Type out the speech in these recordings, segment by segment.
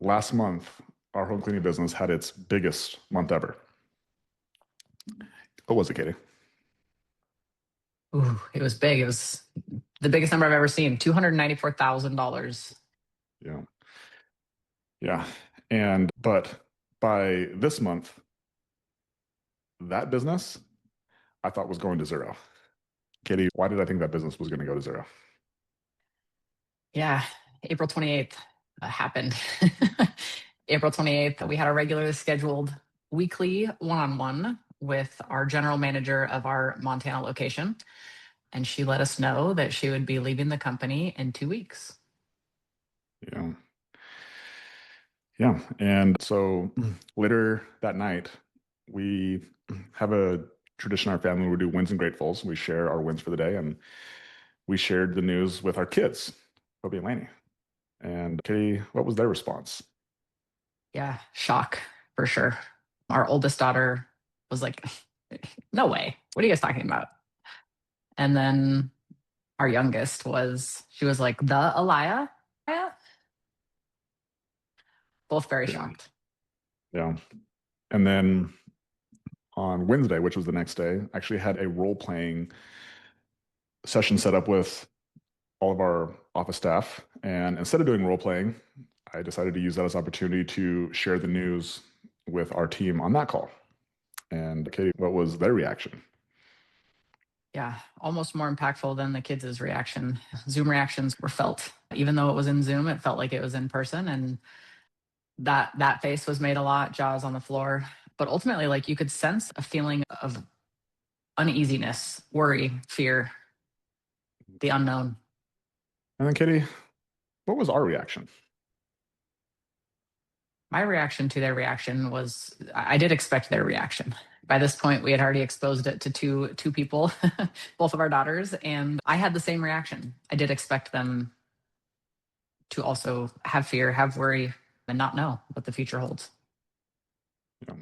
last month, our home cleaning business had its biggest month ever. What was it, Katie? Ooh, it was big. It was the biggest number I've ever seen. $294,000. Yeah. Yeah. But by this month, that business I thought was going to zero. Katie, why did I think that business was going to go to zero? Yeah, April 28th happened. April 28th, we had a regularly scheduled weekly one-on-one with our general manager of our Montana location, and she let us know that she would be leaving the company in 2 weeks. Yeah. Yeah. And so later that night, we have a tradition in our family. We do wins and gratefuls. We share our wins for the day, and we shared the news with our kids, Kobe and Laney. And Katie, what was their response? Yeah, shock for sure. Our oldest daughter was like, no way. What are you guys talking about? And then our youngest she was like, the Aliyah? Yeah. Both very Yeah. shocked. Yeah. And then on Wednesday, which was the next day, I actually had a role playing session set up with all of our office staff. And instead of doing role playing, I decided to use that as an opportunity to share the news with our team on that call. And Katie, what was their reaction? Yeah, almost more impactful than the kids' reaction. Zoom reactions were felt. Even though it was in Zoom, it felt like it was in person. And that face was made a lot, jaws on the floor. But ultimately, like you could sense a feeling of uneasiness, worry, fear, the unknown. And then, Katie, what was our reaction? My reaction to their reaction was I did expect their reaction. By this point, we had already exposed it to two people, both of our daughters, and I had the same reaction. I did expect them to also have fear, have worry, and not know what the future holds. Yeah.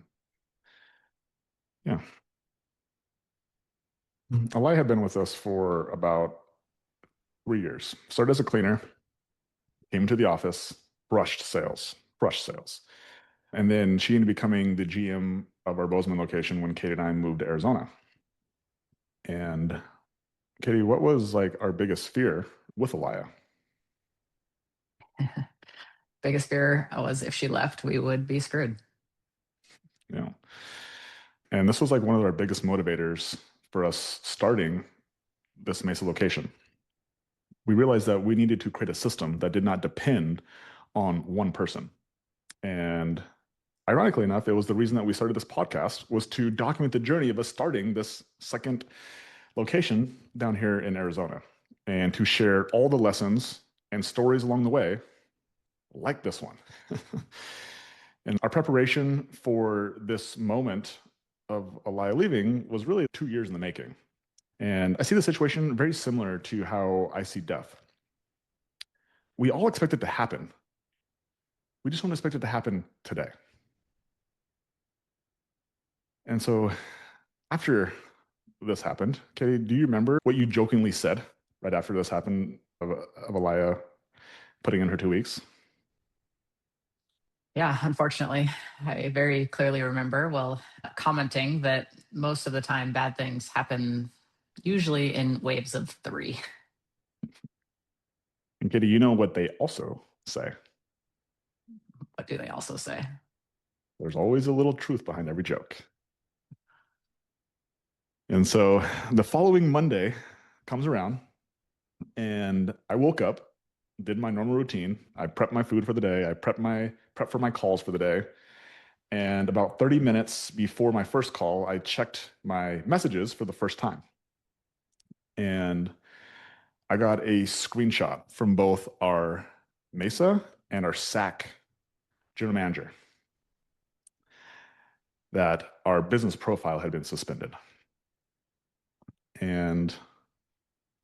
Yeah. Eli had been with us for about 3 years. Started as a cleaner, came to the office, brushed sales. And then she ended up becoming the GM of our Bozeman location when Kate and I moved to Arizona. And Katie, what was like our biggest fear with Elia? Biggest fear was if she left, we would be screwed. You know, and this was like one of our biggest motivators for us starting this Mesa location. We realized that we needed to create a system that did not depend on one person. And ironically enough, it was the reason that we started this podcast was to document the journey of us starting this second location down here in Arizona and to share all the lessons and stories along the way, like this one. And our preparation for this moment of Elia leaving was really 2 years in the making. And I see the situation very similar to how I see death. We all expect it to happen. We just don't expect it to happen today. And so after this happened, Katie, do you remember what you jokingly said right after this happened of Elia putting in her 2 weeks? Yeah, unfortunately, I very clearly remember, well, commenting that most of the time bad things happen usually in waves of three. And Katie, you know what they also say. What do they also say? There's always a little truth behind every joke. And so the following Monday comes around, and I woke up, did my normal routine. I prepped my food for the day. I prep for my calls for the day. And about 30 minutes before my first call, I checked my messages for the first time. And I got a screenshot from both our Mesa and our SAC general manager that our business profile had been suspended. And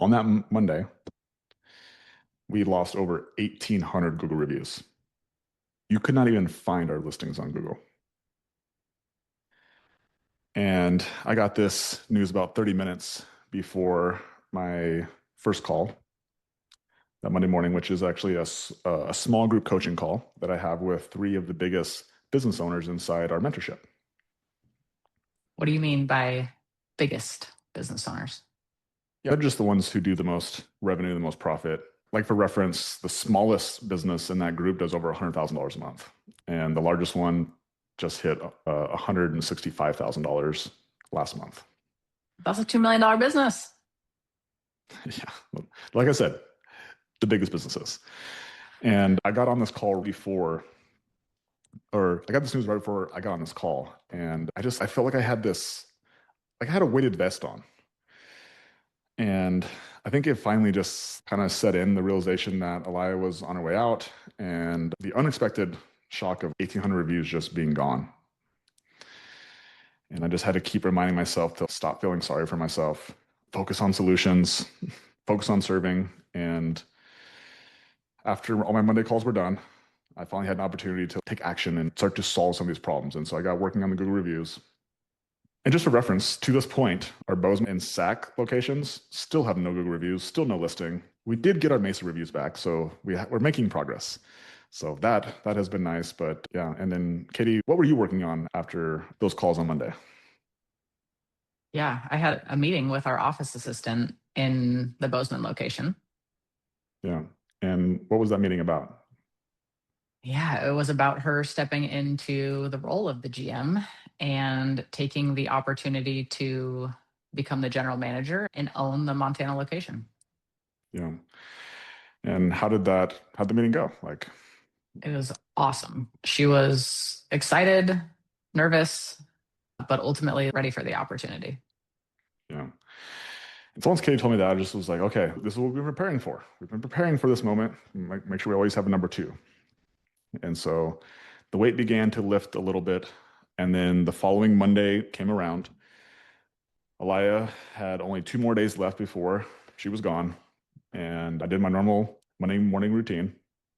on that Monday, we lost over 1,800 Google reviews. You could not even find our listings on Google. And I got this news about 30 minutes before my first call that Monday morning, which is actually a small group coaching call that I have with three of the biggest business owners inside our mentorship. What do you mean by biggest business owners? Yeah, they're just the ones who do the most revenue, the most profit. Like for reference, the smallest business in that group does over $100,000 a month, and the largest one just hit $165,000 last month. That's a $2 million business. Yeah, like I said, the biggest businesses. And I got on this call before, or I got this news right before I got on this call, and I felt like I had this, like I had a weighted vest on. And I think it finally just kind of set in the realization that Elia was on her way out and the unexpected shock of 1,800 reviews just being gone. And I just had to keep reminding myself to stop feeling sorry for myself, focus on solutions, focus on serving. And after all my Monday calls were done, I finally had an opportunity to take action and start to solve some of these problems. And so I got working on the Google reviews. And just for reference, to this point, our Bozeman and Sac locations still have no Google reviews, still no listing. We did get our Mesa reviews back, so we're making progress. So that has been nice. But yeah, and then Katie, what were you working on after those calls on Monday? Yeah, I had a meeting with our office assistant in the Bozeman location. Yeah. And what was that meeting about? Yeah, it was about her stepping into the role of the GM and taking the opportunity to become the general manager and own the Montana location. Yeah. And how'd the meeting go? Like, It was awesome. She was excited, nervous, but ultimately ready for the opportunity. yeah. And so once Katie told me that, I just was like, okay, this is what we've been preparing for. We've been preparing for this moment. Make sure we always have a number two. And so the weight began to lift a little bit. And then the following Monday came around. Elia had only 2 more days left before she was gone. And I did my normal Monday morning routine,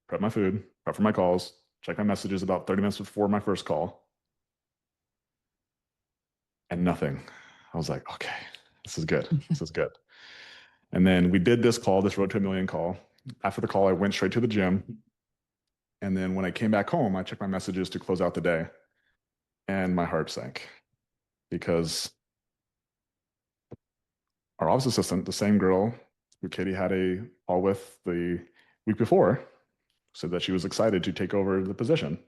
prep my food, prep for my calls, check my messages about 30 minutes before my first call, and nothing. I was like, okay, this is good. This is good. And then we did this call, this Road to a Million call. After the call, I went straight to the gym. And then when I came back home, I checked my messages to close out the day, and my heart sank because our office assistant, the same girl who Katie had a call with the week before, said that she was excited to take over the position.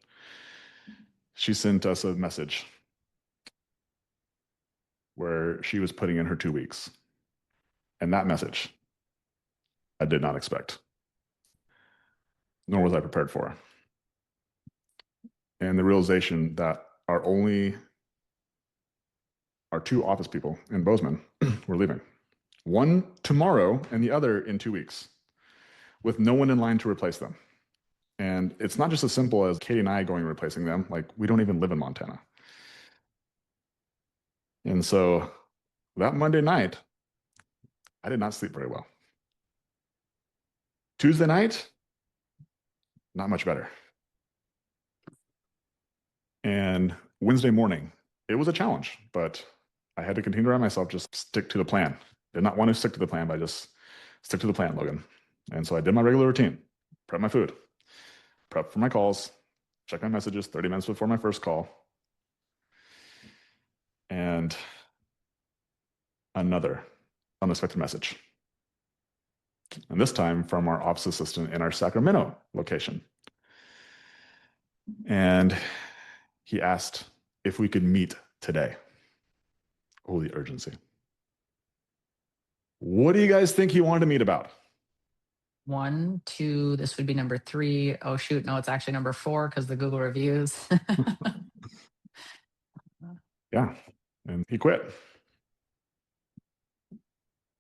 She sent us a message where she was putting in her 2 weeks. And that message I did not expect, nor was I prepared for. And the realization that our two office people in Bozeman were leaving. One tomorrow and the other in 2 weeks, with no one in line to replace them. And it's not just as simple as Katie and I going and replacing them. Like, we don't even live in Montana. And so that Monday night, I did not sleep very well. Tuesday night, not much better. And Wednesday morning, it was a challenge, but I had to continue to remind myself, just stick to the plan. Did not want to stick to the plan, but I just stick to the plan, Logan. And so I did my regular routine, prep my food, prep for my calls, check my messages 30 minutes before my first call. And another unexpected message. And this time from our office assistant in our Sacramento location. And he asked if we could meet today. Oh, the urgency. What do you guys think he wanted to meet about? One, two, this would be number three. Oh, shoot. No, it's actually number four because the Google reviews. Yeah. And he quit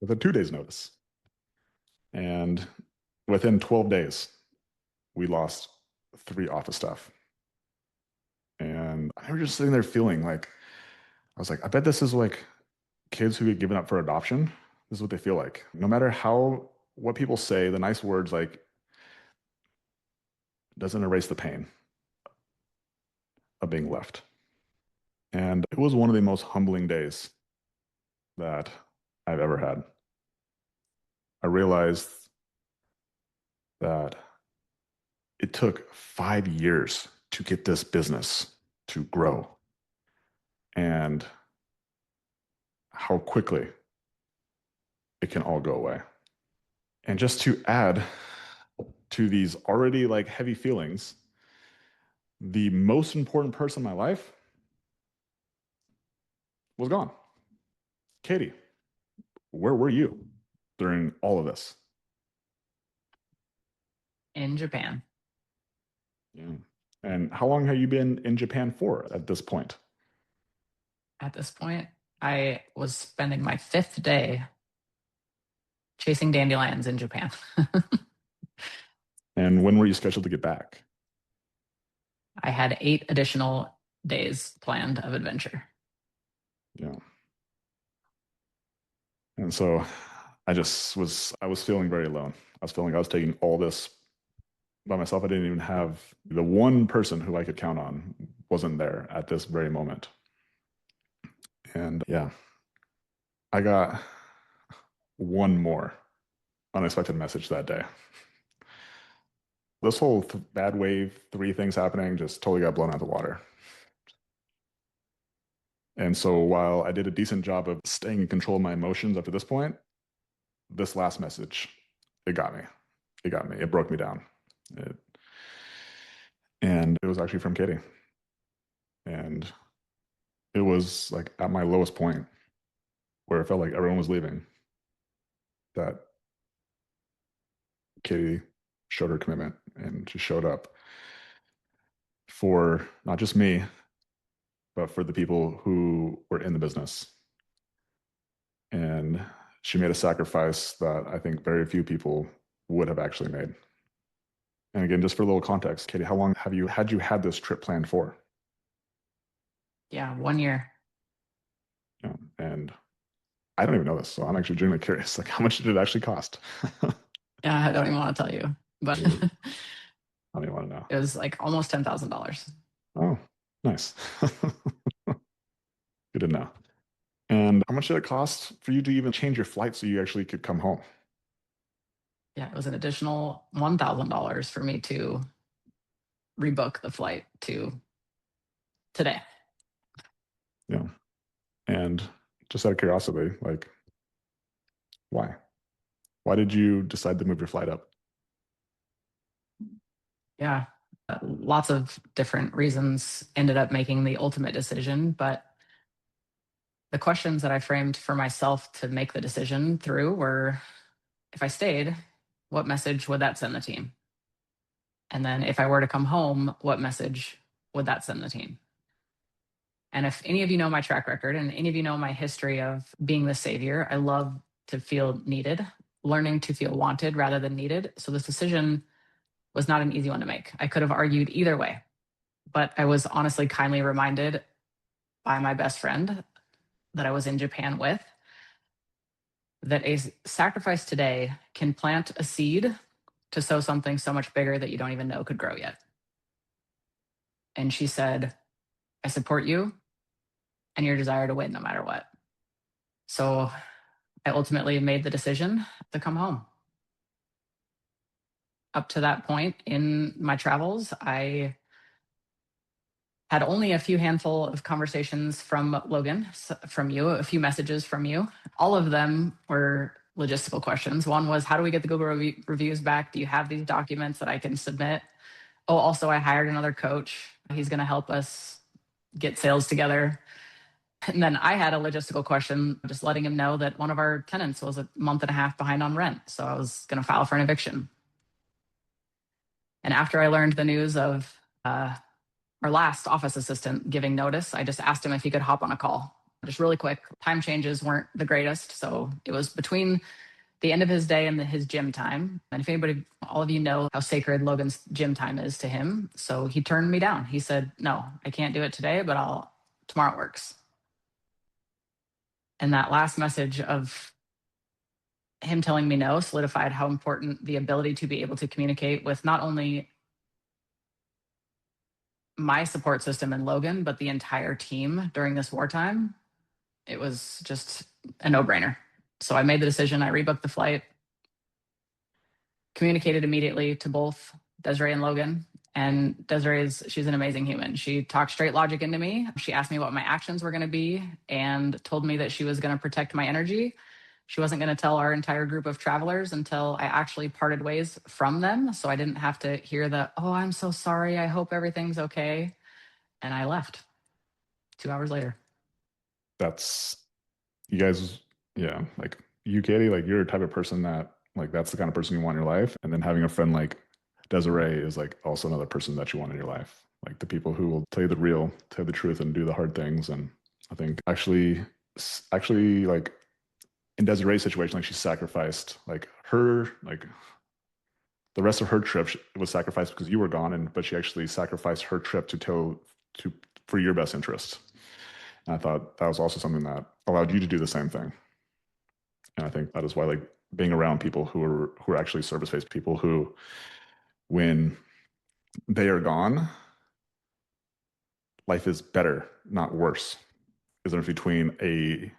with a 2 days notice. And within 12 days, we lost 3 office staff. And I was just sitting there feeling like, I was like, I bet this is like kids who get given up for adoption. This is what they feel like. No matter what people say, the nice words like doesn't erase the pain of being left. And it was one of the most humbling days that I've ever had. I realized that it took 5 years to get this business to grow and how quickly it can all go away. And just to add to these already like heavy feelings, the most important person in my life was gone. Katie, where were you during all of this? In Japan. Yeah. And how long have you been in Japan for at this point? At this point, I was spending my 5th day chasing dandelions in Japan. And when were you scheduled to get back? I had 8 additional days planned of adventure. Yeah. And so I was feeling very alone. I was feeling I was taking all this by myself. I didn't even have the one person who I could count on wasn't there at this very moment. And yeah, I got one more unexpected message that day. This whole bad wave, three things happening, just totally got blown out of the water. And so while I did a decent job of staying in control of my emotions up to this point, this last message, it got me. It got me. It broke me down. It, and it was actually from Katie. And it was like at my lowest point where it felt like everyone was leaving that Katie showed her commitment and she showed up for not just me, but for the people who were in the business. And she made a sacrifice that I think very few people would have actually made. And again, just for a little context, Katie, how long have you had this trip planned for? Yeah, 1 year. Yeah, and I don't even know this, so I'm actually genuinely curious. Like, how much did it actually cost? Yeah, I don't even want to tell you, but I don't even want to know. it was like almost $10,000. Oh, nice. Good to know. And how much did it cost for you to even change your flight so you actually could come home? Yeah, it was an additional $1,000 for me to rebook the flight to today. Yeah. And just out of curiosity, like, why? Why did you decide to move your flight up? Yeah, lots of different reasons ended up making the ultimate decision, but the questions that I framed for myself to make the decision through were, if I stayed, what message would that send the team? And then if I were to come home, what message would that send the team? And if any of you know my track record and any of you know my history of being the savior, I love to feel needed, learning to feel wanted rather than needed. So this decision was not an easy one to make. I could have argued either way, but I was honestly kindly reminded by my best friend that I was in Japan with that a sacrifice today can plant a seed to sow something so much bigger that you don't even know could grow yet. And she said, I support you and your desire to win no matter what. So I ultimately made the decision to come home. Up to that point in my travels, I had only a few handful of conversations from Logan, from you, a few messages from you. All of them were logistical questions. One was, how do we get the Google reviews back? Do you have these documents that I can submit? Oh, also, I hired another coach. He's going to help us get sales together. And then I had a logistical question, just letting him know that one of our tenants was a month and a half behind on rent. So I was going to file for an eviction. And after I learned the news of our last office assistant giving notice, I just asked him if he could hop on a call. Just really quick. Time changes weren't the greatest. So it was between the end of his day and his gym time. And if anybody, all of you know how sacred Logan's gym time is to him. So he turned me down. He said, no, I can't do it today, but tomorrow works. And that last message of him telling me no solidified how important the ability to be able to communicate with not only my support system and Logan, but the entire team during this wartime. It was just a no brainer. So I made the decision. I rebooked the flight, Communicated immediately to both Desiree and Logan. And she's an amazing human. She talked straight logic into me. She asked me what my actions were going to be and told me that she was going to protect my energy. She wasn't going to tell our entire group of travelers until I actually parted ways from them. So I didn't have to hear the, oh, I'm so sorry. I hope everything's okay. And I left 2 hours later. That's you guys, yeah, like you, Katie, like you're the type of person that like that's the kind of person you want in your life. And then having a friend like Desiree is like also another person that you want in your life. Like the people who will tell you the real, tell you the truth, and do the hard things. And I think actually, like in Desiree's situation, like she sacrificed like her, like the rest of her trip was sacrificed because you were gone, and but she actually sacrificed her trip to for your best interests. And I thought that was also something that allowed you to do the same thing. And I think that is why like being around people who are actually service-based people who when they are gone, life is better, not worse. Is there between a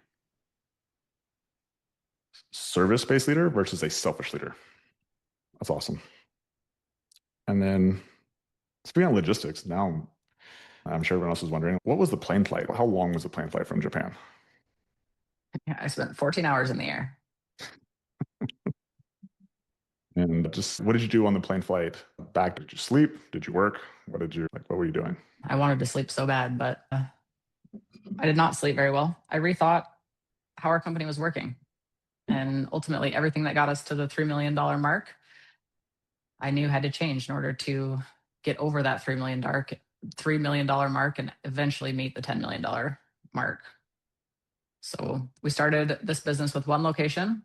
service-based leader versus a selfish leader? That's awesome. And then speaking of logistics, now I'm sure everyone else is wondering, what was the plane flight? How long was the plane flight from Japan? Yeah, I spent 14 hours in the air. And just what did you do on the plane flight back? Did you sleep? Did you work? What were you doing? I wanted to sleep so bad, but I did not sleep very well. I rethought how our company was working. And ultimately, everything that got us to the $3 million mark, I knew had to change in order to get over that $3 million mark and eventually meet the $10 million mark. So we started this business with one location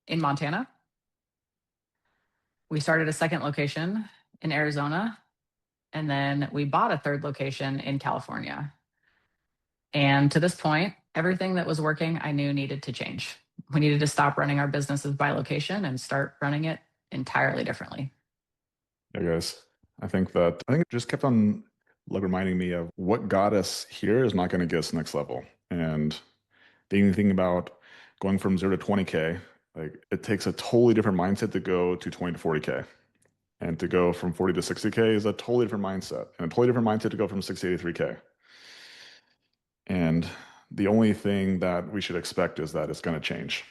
in Montana. We started a second location in Arizona, and then we bought a third location in California. And to this point, everything that was working, I knew needed to change. We needed to stop running our businesses by location and start running it entirely differently. Yeah, guys. I think it just kept on like reminding me of what got us here is not going to get us next level. And being thinking about going from 0 to 20K, like it takes a totally different mindset to go to 20 to 40K. And to go from 40 to 60K is a totally different mindset. And a totally different mindset to go from 60 to 3K. And the only thing that we should expect is that it's going to change.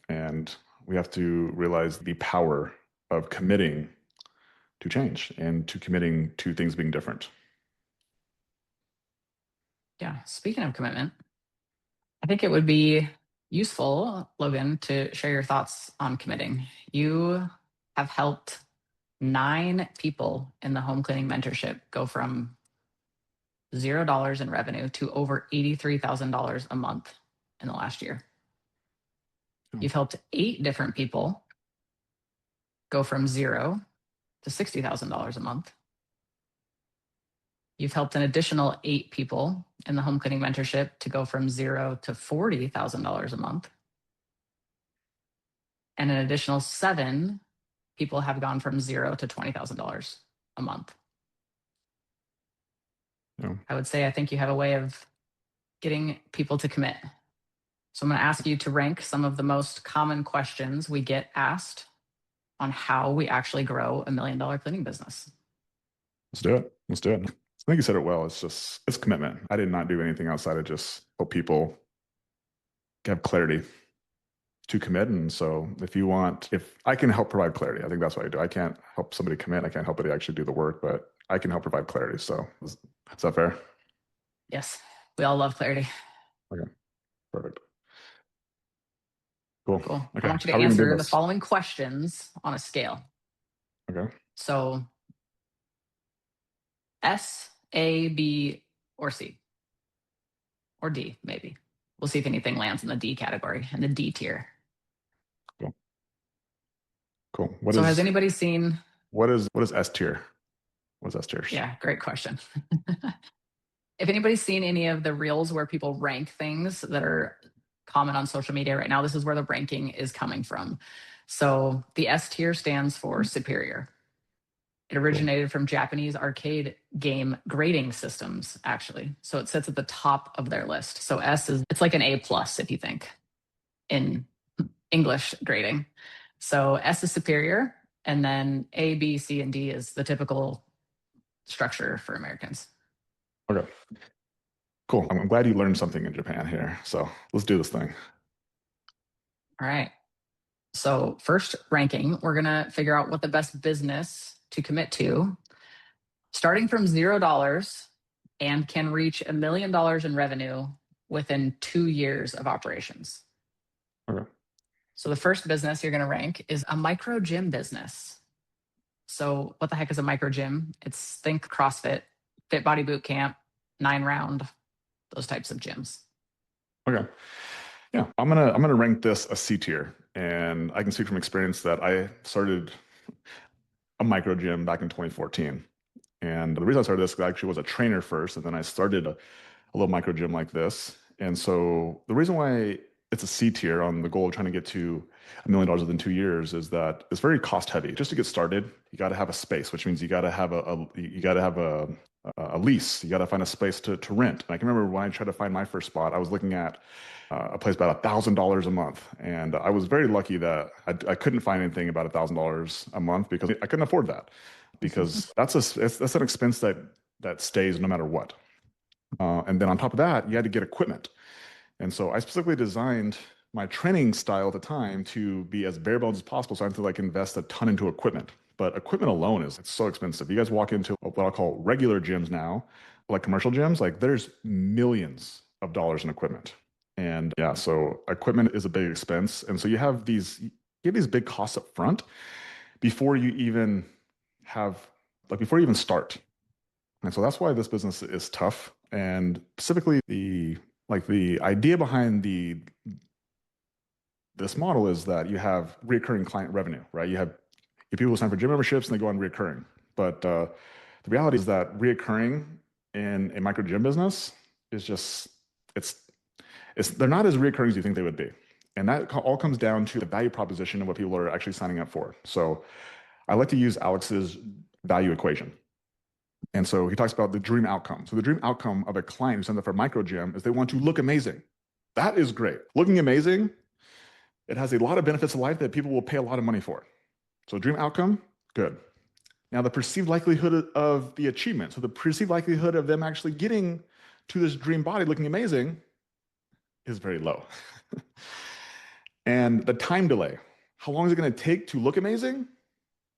And we have to realize the power of committing to change and to committing to things being different. Yeah. Speaking of commitment, I think it would be useful, Logan, to share your thoughts on committing. You have helped 9 people in the home cleaning mentorship go from $0 in revenue to over $83,000 a month in the last year. You've helped 8 different people go from 0 to $60,000 a month. You've helped an additional 8 people in the home cleaning mentorship to go from 0 to $40,000 a month. And an additional 7 people have gone from 0 to $20,000 a month. Yeah. I would say I think you have a way of getting people to commit. So I'm going to ask you to rank some of the most common questions we get asked on how we actually grow $1 million cleaning business. Let's do it. Let's do it. I think you said it well. It's commitment. I did not do anything outside of just help people have clarity to commit. And so if I can help provide clarity, I think that's what I do. I can't help somebody commit. I can't help somebody actually do the work, but I can help provide clarity. So is that fair? Yes, we all love clarity. Okay, perfect. Cool. Cool. I Okay, want you how to are we gonna do answer the this? following questions on a scale. Okay. So S, A, B, or C, or D, maybe. We'll see if anything lands in the D category, in the D tier. Cool. Cool. So has anybody seen? What is S tier? What's S tiers? Yeah, great question. If anybody's seen any of the reels where people rank things that are common on social media right now, this is where the ranking is coming from. So the S tier stands for superior. It originated from Japanese arcade game grading systems, actually. So it sits at the top of their list. So it's like an A plus, if you think, in English grading. So S is superior. And then A, B, C, and D is the typical structure for Americans. Okay, cool. I'm glad you learned something in Japan here. So let's do this thing. All right. So, first ranking, we're going to figure out what the best business to commit to, starting from $0 and can reach $1 million in revenue within 2 years of operations. Okay. So, the first business you're going to rank is a micro gym business. So, what the heck is a micro gym? It's think CrossFit, Fit Body Boot Camp, 9 round, those types of gyms. Okay. Yeah, I'm gonna rank this a C tier, and I can speak from experience that I started a micro gym back in 2014. And the reason I started this I actually was a trainer first, and then I started a little micro gym like this. And so the reason why it's a C tier on the goal of trying to get to $1 million within 2 years is that it's very cost heavy. Just to get started, you got to have a space, which means you got to have a lease. You got to find a space to rent. And I can remember when I tried to find my first spot, I was looking at a place about $1,000 a month, and I was very lucky that I couldn't find anything about $1,000 a month because I couldn't afford that because that's an expense that stays no matter what. And then on top of that, you had to get equipment. And so I specifically designed my training style at the time to be as bare bones as possible. So I have to like invest a ton into equipment. But equipment alone it's so expensive. You guys walk into what I'll call regular gyms now, like commercial gyms, like there's millions of dollars in equipment. And yeah, so equipment is a big expense. And so you have these big costs up front before you even before you even start. And so that's why this business is tough. And specifically the idea behind this model is that you have recurring client revenue, right? You have people who sign for gym memberships and they go on recurring. But the reality is that reoccurring in a micro gym business is just they're not as reoccurring as you think they would be. And that all comes down to the value proposition and what people are actually signing up for. So I like to use Alex's value equation. And so he talks about the dream outcome. So the dream outcome of a client who signs up for a micro gym is they want to look amazing. That is great. Looking amazing, it has a lot of benefits of life that people will pay a lot of money for. So dream outcome, good. Now the perceived likelihood of the achievement, so the perceived likelihood of them actually getting to this dream body looking amazing is very low. And the time delay, how long is it going to take to look amazing?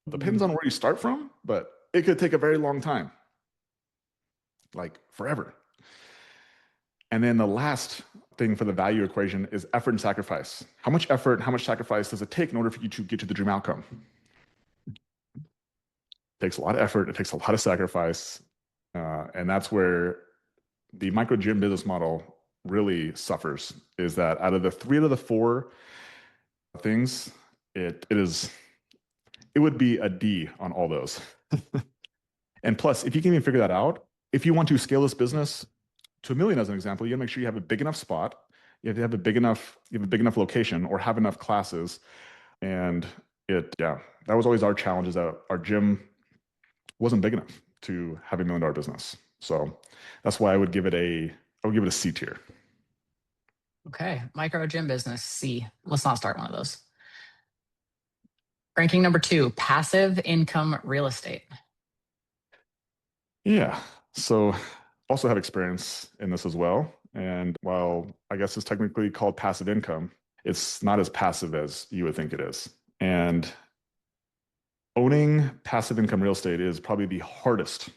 Depends on where you start from, but it could take a very long time, like forever. And then the last thing for the value equation is effort and sacrifice. How much effort and how much sacrifice does it take in order for you to get to the dream outcome? It takes a lot of effort, it takes a lot of sacrifice. And that's where the micro gym business model really suffers, is that out of the 3 out of the 4 things, it would be a D on all those. And plus, if you can even figure that out, if you want to scale this business to 1 million as an example, you gotta make sure you have a big enough spot. You have to have you have a big enough location or have enough classes. And that was always our challenge, is that our gym wasn't big enough to have $1 million business. So that's why I would give it a C tier. Okay, micro gym business, C. Let's not start one of those. Ranking number 2, passive income real estate. Yeah. So also have experience in this as well. And while I guess it's technically called passive income, it's not as passive as you would think it is. And owning passive income real estate is probably the hardest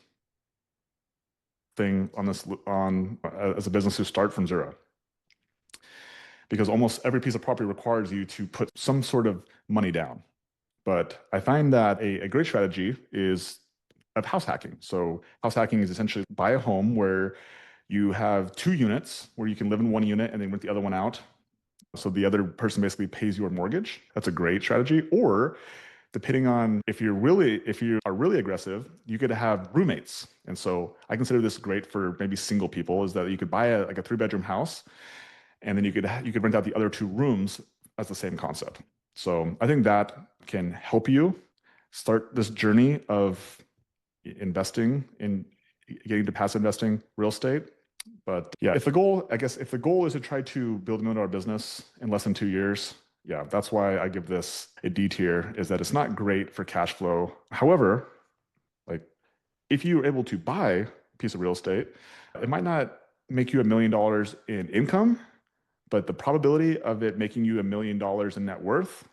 thing on as a business to start from zero, because almost every piece of property requires you to put some sort of money down. But I find that a great strategy is of house hacking. So house hacking is essentially buy a home where you have 2 units where you can live in one unit and then rent the other one out. So the other person basically pays your mortgage. That's a great strategy. Or depending on if you are really aggressive, you could have roommates. And so I consider this great for maybe single people, is that you could buy a 3-bedroom house, and then you could rent out the other 2 rooms as the same concept. So I think that can help you start this journey of investing in getting to passive investing real estate. But yeah, if the goal is to try to build $1 million business in less than 2 years, Yeah, that's why I give this a D tier, is that it's not great for cash flow. However, like if you're able to buy a piece of real estate, it might not make you $1 million in income, but the probability of it making you $1 million in net worth,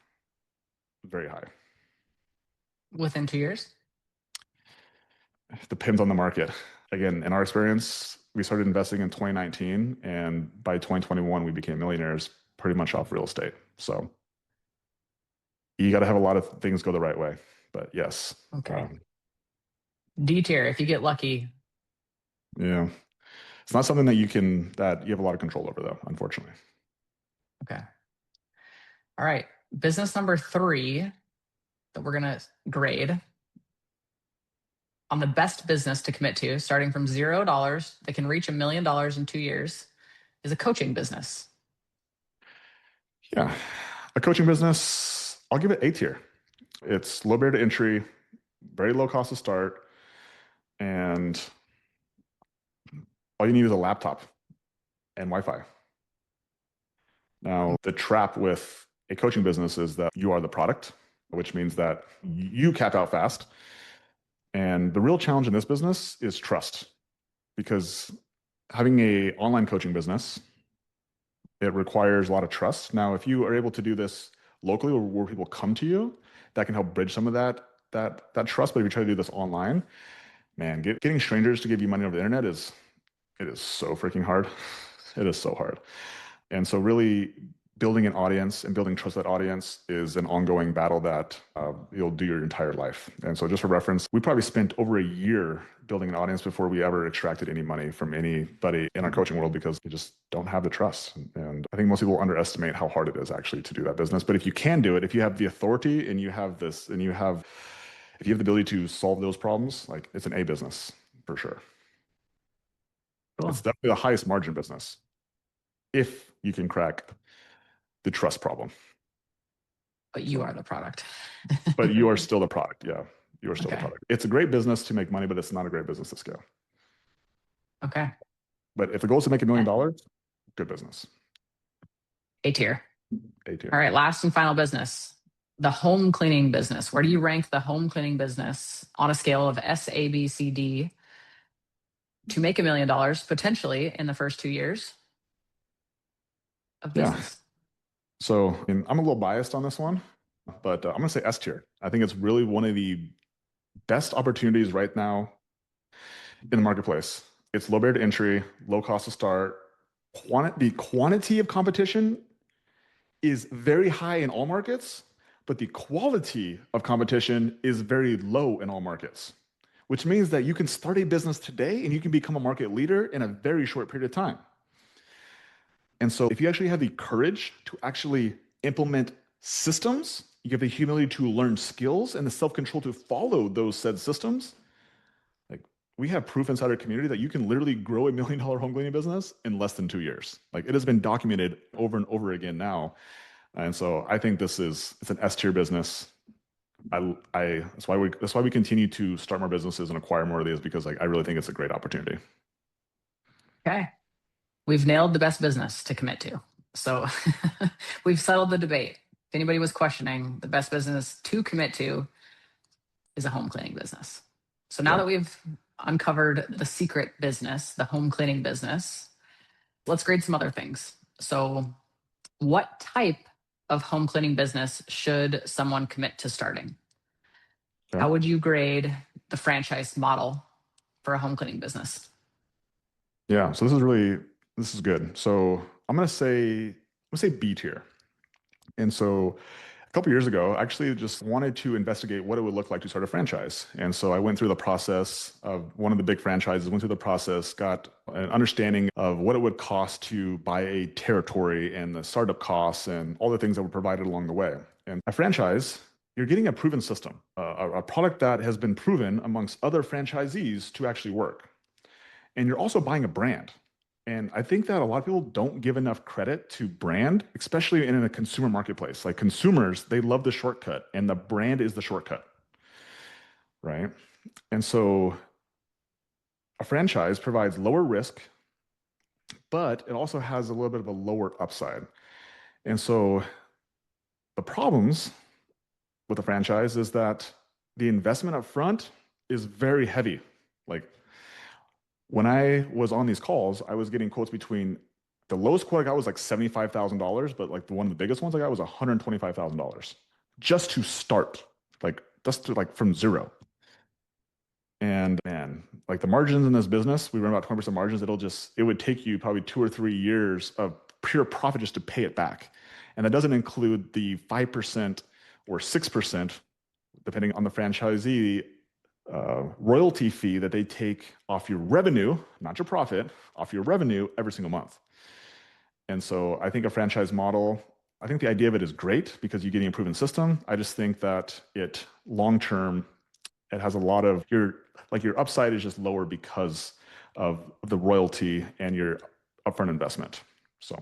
very high. Within 2 years? It depends on the market. Again, in our experience, we started investing in 2019, and by 2021, we became millionaires pretty much off real estate. So you got to have a lot of things go the right way. But yes, Okay. D tier, if you get lucky. yeah, it's not something that you have a lot of control over, though, unfortunately. Okay. All right. Business number 3 that we're going to grade on the best business to commit to, starting from $0 that can reach $1 million in 2 years, is a coaching business. Yeah, a coaching business, I'll give it A tier. It's low barrier to entry, very low cost to start, and all you need is a laptop and Wi-Fi. Now, the trap with a coaching business is that you are the product, which means that you cap out fast. And the real challenge in this business is trust, because having a online coaching business, it requires a lot of trust. Now, if you are able to do this locally or where people come to you, that can help bridge some of that trust. But if you try to do this online, man, getting strangers to give you money over the internet is so freaking hard. It is so hard. And so really building an audience and building trust with that audience is an ongoing battle that you'll do your entire life. And so just for reference, we probably spent over a year building an audience before we ever extracted any money from anybody in our coaching world, because we just don't have the trust. And I think most people underestimate how hard it is actually to do that business. But if you can do it, if you have the authority and you have this, and if you have the ability to solve those problems, like it's an A business for sure. It's Cool. definitely the highest margin business if you can crack the trust problem. But you So, are the product. but you are still the product. Yeah, you are still the Okay. product. It's a great business to make money, but it's not a great business to scale. Okay. But if the goal is to make $1 million, good business. A tier. A tier. All right. Last and final business, the home cleaning business. Where do you rank the home cleaning business on a scale of S, A, B, C, D to make $1 million potentially in the first 2 years of Yeah. business? So I'm a little biased on this one, but I'm going to say S tier. I think it's really one of the best opportunities right now in the marketplace. It's low barrier to entry, low cost to start. The quantity of competition is very high in all markets, but the quality of competition is very low in all markets, which means that you can start a business today and you can become a market leader in a very short period of time. And so if you actually have the courage to actually implement systems, you have the humility to learn skills and the self-control to follow those said systems, like we have proof inside our community that you can literally grow $1 million home cleaning business in less than 2 years. Like it has been documented over and over again now. And so I think it's an S tier business. That's why we continue to start more businesses and acquire more of these, because like I really think it's a great opportunity. Okay. We've nailed the best business to commit to. So we've settled the debate. If anybody was questioning, the best business to commit to is a home cleaning business. So now Yeah. that we've uncovered the secret business, the home cleaning business, let's grade some other things. So, what type of home cleaning business should someone commit to starting? Okay. How would you grade the franchise model for a home cleaning business? Yeah. So this is good. So I'm gonna say B tier. And so a couple years ago, I actually just wanted to investigate what it would look like to start a franchise. And so I went through the process of one of the big franchises, went through the process, got an understanding of what it would cost to buy a territory and the startup costs and all the things that were provided along the way. And a franchise, you're getting a proven system, a product that has been proven amongst other franchisees to actually work. And you're also buying a brand. And I think that a lot of people don't give enough credit to brand, especially in a consumer marketplace. Like consumers, they love the shortcut, and the brand is the shortcut, right? And so a franchise provides lower risk, but it also has a little bit of a lower upside. And so The problems with a franchise is that the investment up front is very heavy. Like when I was on these calls, I was getting quotes between the lowest quote I got was like $75,000, but like the one of the biggest ones I got was $125,000 just to start, like just to like from zero. And man, like the margins in this business, we run about 20% margins. It would take you probably 2 or 3 years of pure profit just to pay it back. And that doesn't include the 5% or 6%, depending on the franchisee, royalty fee that they take off your revenue, not your profit, off your revenue every single month. And so I think a franchise model, I think the idea of it is great because you're getting a proven system. I just think that it long term, it has a lot of your upside is just lower because of the royalty and your upfront investment. So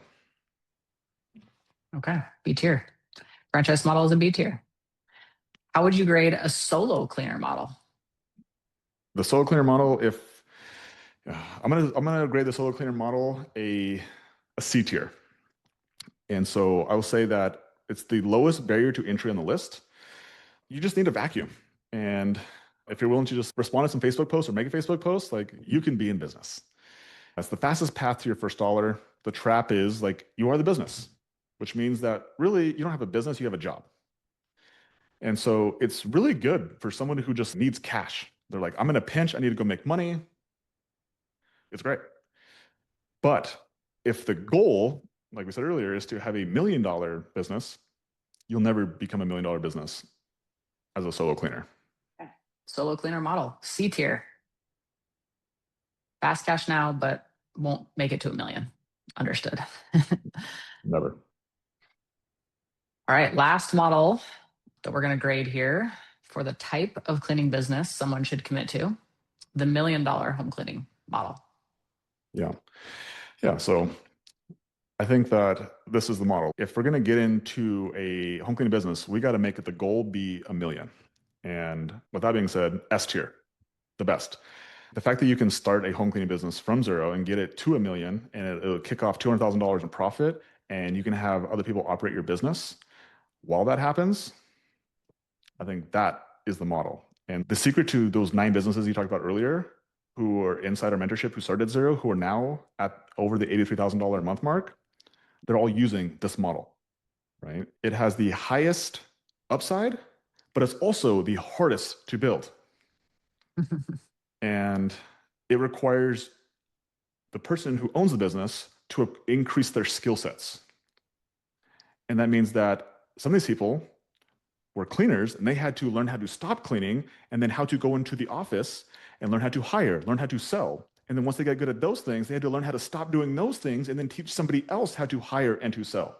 Okay, B tier. Franchise model is a B tier. How would you grade a solo cleaner model? the solo cleaner model, if I'm gonna grade the solo cleaner model a C tier. And so I will say that it's the lowest barrier to entry on the list. You just need a vacuum. And if you're willing to just respond to some Facebook posts or make a Facebook post, like you can be in business. That's the fastest path to your first dollar. The trap is like you are the business, which means that really you don't have a business, you have a job. And so it's really good for someone who just needs cash. They're like, I'm in a pinch, I need to go make money. It's great. But if the goal, like we said earlier, is to have $1 million business, you'll never become $1 million business as a solo cleaner. Solo cleaner model, C tier. Fast cash now, but won't make it to 1 million. Understood. Never. All right, last model that we're going to grade here for the type of cleaning business someone should commit to, the $1 million home cleaning model. Yeah. Yeah. So I think that this is the model. If we're going to get into a home cleaning business, we got to make it the goal be 1 million. And with that being said, S tier, the best. The fact that you can start a home cleaning business from zero and get it to 1 million and it'll kick off $200,000 in profit and you can have other people operate your business while that happens, I think that is the model. And the secret to those 9 businesses you talked about earlier, who are inside our mentorship, who started at zero, who are now at over the $83,000 a month mark, they're all using this model, right? It has the highest upside, but it's also the hardest to build. And it requires the person who owns the business to increase their skill sets. And that means that some of these people were cleaners and they had to learn how to stop cleaning and then how to go into the office and learn how to hire, learn how to sell. And then once they got good at those things, they had to learn how to stop doing those things and then teach somebody else how to hire and to sell.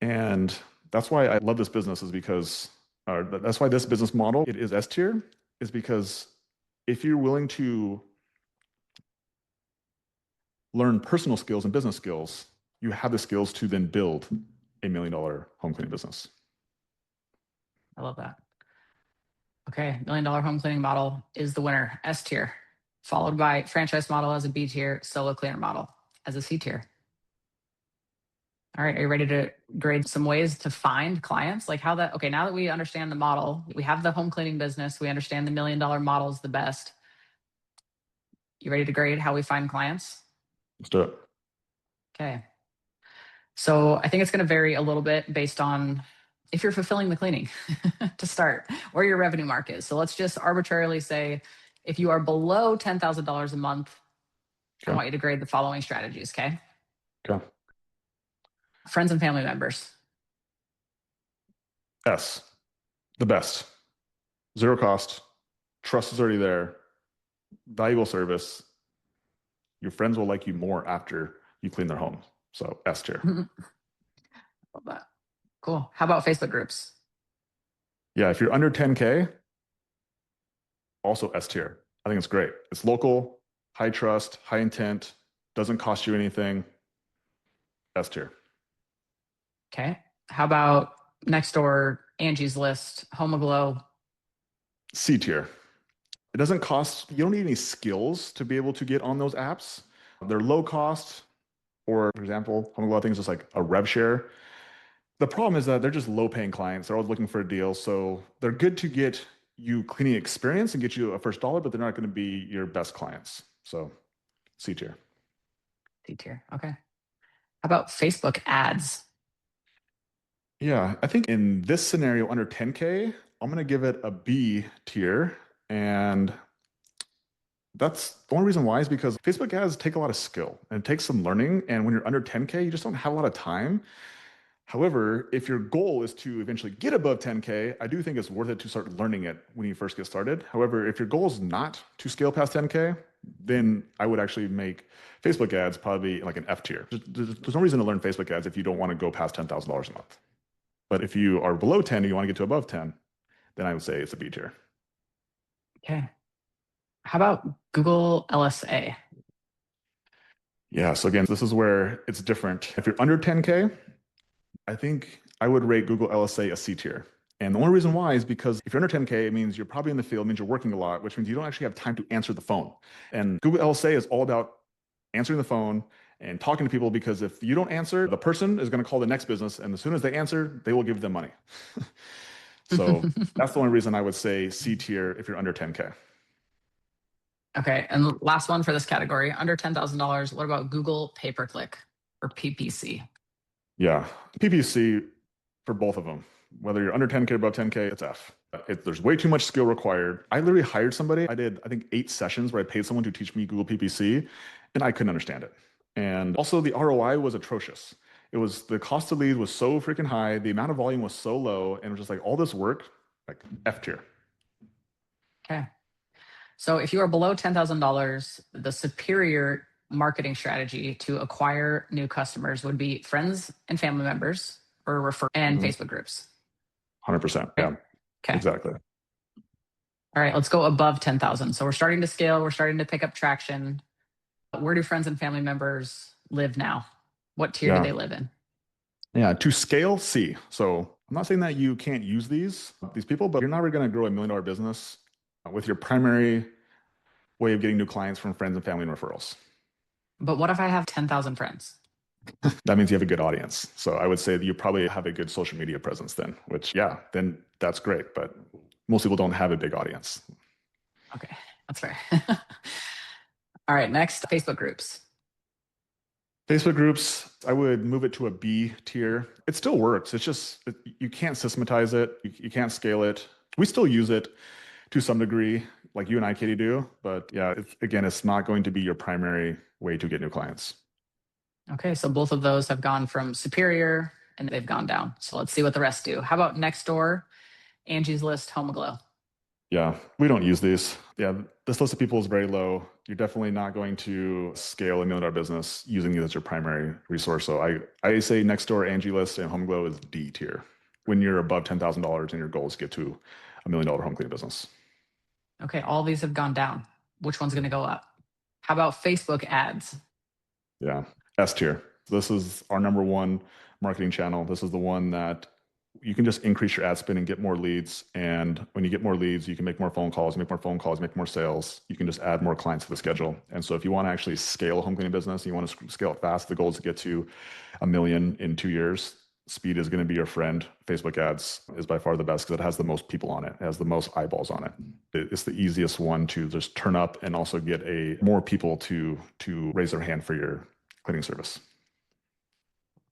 And that's why I love this business is because, that's why this business model, it is S tier, is because if you're willing to learn personal skills and business skills, you have the skills to then build $1 million home cleaning business. I love that. Okay, $1 million home cleaning model is the winner, S tier, followed by franchise model as a B tier, solo cleaner model as a C tier. All right, are you ready to grade some ways to find clients? Like how that, okay, now that we understand the model, we have the home cleaning business, we understand the $1 million model is the best. You ready to grade how we find clients? Let's do it. Okay. So I think it's going to vary a little bit based on if you're fulfilling the cleaning to start, or your revenue mark is. So let's just arbitrarily say if you are below $10,000 a month, I want you to grade the following strategies, okay? Okay. Friends and family members. S, the best. Zero cost. Trust is already there. Valuable service. Your friends will like you more after you clean their home. So S tier. Love that. Cool. How about Facebook groups? Yeah, if you're under 10K, also S tier. I think it's great. It's local, high trust, high intent, doesn't cost you anything. S tier. Okay. How about next door, Angie's List, Home Aglow? C tier. It doesn't cost, you don't need any skills to be able to get on those apps. They're low cost, or for example, Home Aglow, I think it's just like a rev share. The problem is that they're just low paying clients. They're always looking for a deal. So they're good to get you cleaning experience and get you a first dollar, but they're not going to be your best clients. So C tier. C tier. Okay. How about Facebook ads? Yeah, I think in this scenario under 10K, I'm going to give it a B tier. And that's the only reason why is because Facebook ads take a lot of skill and it takes some learning. And when you're under 10K, you just don't have a lot of time. However, if your goal is to eventually get above 10K, I do think it's worth it to start learning it when you first get started. However, if your goal is not to scale past 10K, then I would actually make Facebook ads probably like an F tier. There's no reason to learn Facebook ads if you don't want to go past $10,000 a month. But if you are below 10 and you want to get to above 10, then I would say it's a B tier. Okay. How about Google LSA? Yeah. So again, this is where it's different. If you're under 10K, I think I would rate Google LSA a C tier. And the only reason why is because if you're under 10K, it means you're probably in the field, it means you're working a lot, which means you don't actually have time to answer the phone. And Google LSA is all about answering the phone and talking to people because if you don't answer, the person is going to call the next business. And as soon as they answer, they will give them money. So that's the only reason I would say C tier if you're under 10K. Okay. And last one for this category, under $10,000. What about Google pay-per-click or PPC? Yeah. PPC for both of them. Whether you're under 10K or above 10K, it's F. There's way too much skill required. I literally hired somebody. I did, I think, 8 sessions where I paid someone to teach me Google PPC, and I couldn't understand it. And also, the ROI was atrocious. It was the cost of lead was so freaking high. The amount of volume was so low, and it was just like all this work, like F tier. Okay. So if you are below $10,000, the superior marketing strategy to acquire new customers would be friends and family members or refer and Mhm. Facebook groups. 100%. Right? Yeah, Okay. exactly. All right, let's go above 10,000. So we're starting to scale, we're starting to pick up traction. Where do friends and family members live now? What tier do Yeah. they live in? Yeah. To scale, C. So I'm not saying that you can't use these people, but you're never going to grow $1 million business with your primary way of getting new clients from friends and family and referrals. But what if I have 10,000 friends? That means you have a good audience. So I would say that you probably have a good social media presence then, which, yeah, then that's great. But most people don't have a big audience. Okay, that's fair. All right, next, Facebook groups. Facebook groups, I would move it to a B tier. It still works. It's just you can't systematize it. You can't scale it. We still use it to some degree, like you and I, Katie, do. But yeah, again, it's not going to be your primary way to get new clients. Okay, so both of those have gone from superior and they've gone down. So let's see what the rest do. How about Nextdoor, Angie's List, Home Glow? Yeah, we don't use these. Yeah, this list of people is very low. You're definitely not going to scale $1 million business using these as your primary resource. So I say Nextdoor, Angie List, and HomeGlow is D tier when you're above $10,000 and your goal is to get to $1 million home cleaning business. Okay, all these have gone down. Which one's going to go up? How about Facebook ads? Yeah, S tier. This is our number one marketing channel. This is the one that you can just increase your ad spend and get more leads. And when you get more leads, you can make more phone calls, make more phone calls, make more sales. You can just add more clients to the schedule. And so if you want to actually scale a home cleaning business, and you want to scale it fast, the goal is to get to 1 million in 2 years. Speed is going to be your friend. Facebook ads is by far the best because it has the most people on it. It has the most eyeballs on it. It's the easiest one to just turn up and also get more people to raise their hand for your cleaning service.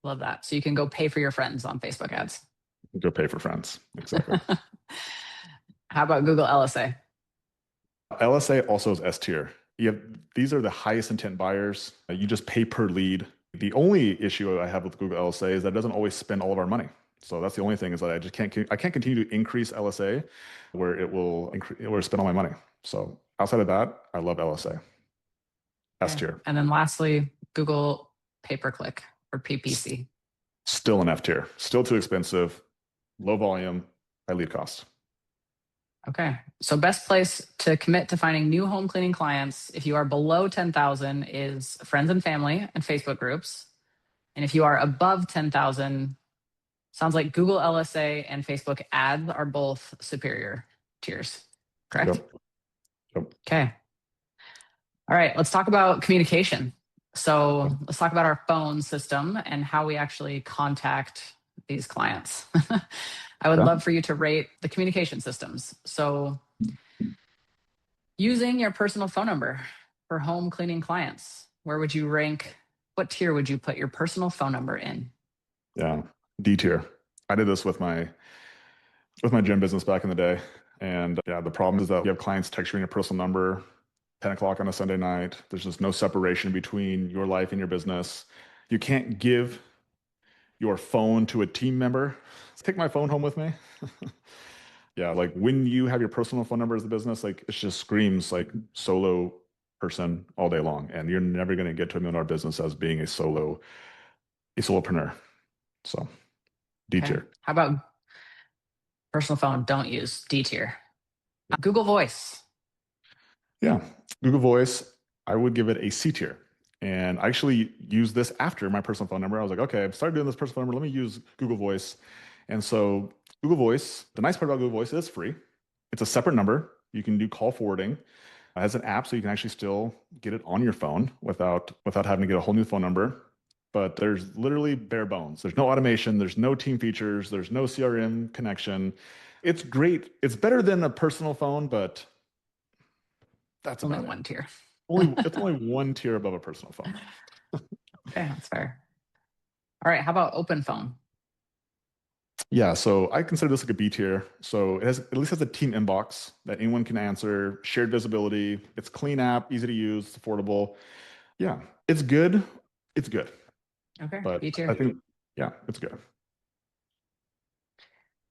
Love that. So you can go pay for your friends on Facebook ads. Go pay for friends. Exactly. How about Google LSA? LSA also is S tier. These are the highest intent buyers. You just pay per lead. The only issue I have with Google LSA is that it doesn't always spend all of our money. So that's the only thing is that I can't continue to increase LSA where it will spend all my money. So outside of that, I love LSA. S Okay. tier. And then lastly, Google pay-per-click or PPC. Still an F tier. Still too expensive. Low volume, high lead cost. Okay. So best place to commit to finding new home cleaning clients if you are below 10,000 is friends and family and Facebook groups. And if you are above 10,000, sounds like Google LSA and Facebook ads are both superior tiers. Correct? Yep. Yep. Okay. All right, let's talk about communication. So let's talk about our phone system and how we actually contact these clients. I would Yeah. love for you to rate the communication systems. So, using your personal phone number for home cleaning clients, where would you rank? What tier would you put your personal phone number in? Yeah. D tier. I did this with my gym business back in the day. And yeah, the problem is that you have clients texting your personal number 10 o'clock on a Sunday night. There's just no separation between your life and your business. You can't give your phone to a team member. Take my phone home with me. Yeah, like when you have your personal phone number as the business, like it just screams like solo person all day long. And you're never going to get to $1 million business as being a solopreneur. So D Okay. tier. How about personal phone? Don't use D tier. Google Voice. Yeah, Google Voice, I would give it a C tier. And I actually used this after my personal phone number. I was like, okay, I've started doing this personal phone number. Let me use Google Voice. And so Google Voice, the nice part about Google Voice is it's free. It's a separate number. You can do call forwarding. It has an app, so you can actually still get it on your phone without having to get a whole new phone number. But there's literally bare bones. There's no automation. There's no team features. There's no CRM connection. It's great. It's better than a personal phone, but that's Only about it. one tier. It's only one tier above a personal phone. Okay, that's fair. All right, how about open phone? Yeah, so I consider this like a B tier. So it has at least has a team inbox that anyone can answer, shared visibility. It's clean app, easy to use, it's affordable. Yeah, it's good. It's good. Okay, But B I tier. think, yeah, it's good.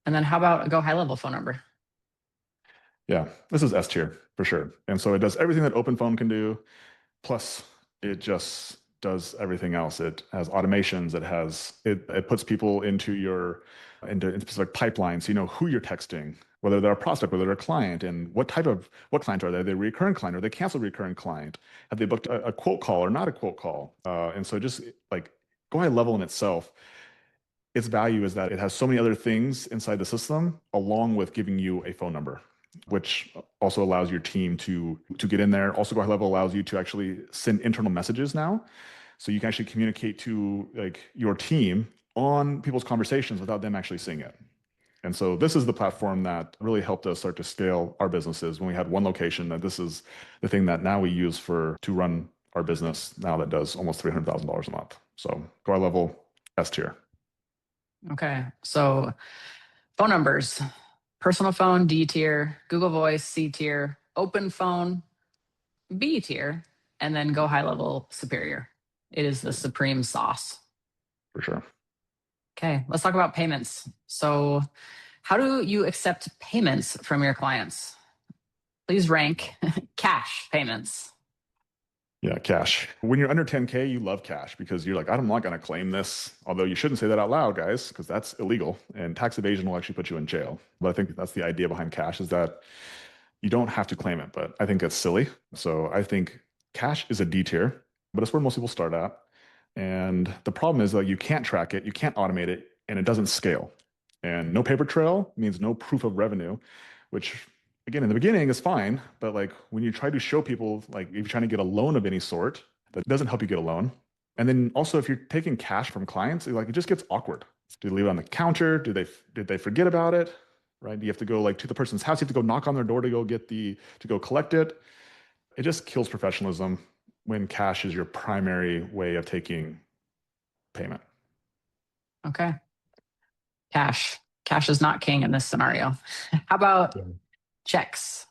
And then how about a go high level phone number? Yeah, this is S tier for sure. And so it does everything that Open Phone can do. Plus, it just does everything else. It has automations. It puts people into specific pipelines. So you know who you're texting, whether they're a prospect, whether they're a client, and what client are they? Are they a recurring client? Or they cancel recurring client? Have they booked a quote call or not a quote call? And so just like going high level in itself, its value is that it has so many other things inside the system, along with giving you a phone number, which also allows your team to get in there. Also, go high level allows you to actually send internal messages now, so you can actually communicate to like your team on people's conversations without them actually seeing it. And so this is the platform that really helped us start to scale our businesses when we had one location. That this is the thing that now we use to run our business now that does almost $300,000 a month. So go high level S tier. Okay, so phone numbers: personal phone, D tier; Google Voice, C tier; open phone, B tier; and then go high level, superior. It is the supreme sauce. For sure. Okay, let's talk about payments. So, how do you accept payments from your clients? Please rank cash payments. Yeah, cash. When you're under 10K, you love cash because you're like, I'm not going to claim this. Although you shouldn't say that out loud, guys, because that's illegal and tax evasion will actually put you in jail. But I think that's the idea behind cash is that you don't have to claim it, but I think that's silly. So I think cash is a D tier, but it's where most people start at. And the problem is that you can't track it, you can't automate it, and it doesn't scale. And no paper trail means no proof of revenue, which again in the beginning is fine, but like when you try to show people, like if you're trying to get a loan of any sort, that doesn't help you get a loan. And then also if you're taking cash from clients, it just gets awkward. Do they leave it on the counter? Did they forget about it? Right? You have to go like to the person's house. You have to go knock on their door to go collect it. It just kills professionalism when cash is your primary way of taking payment. Okay, cash. Cash is not king in this scenario. How about Yeah. checks?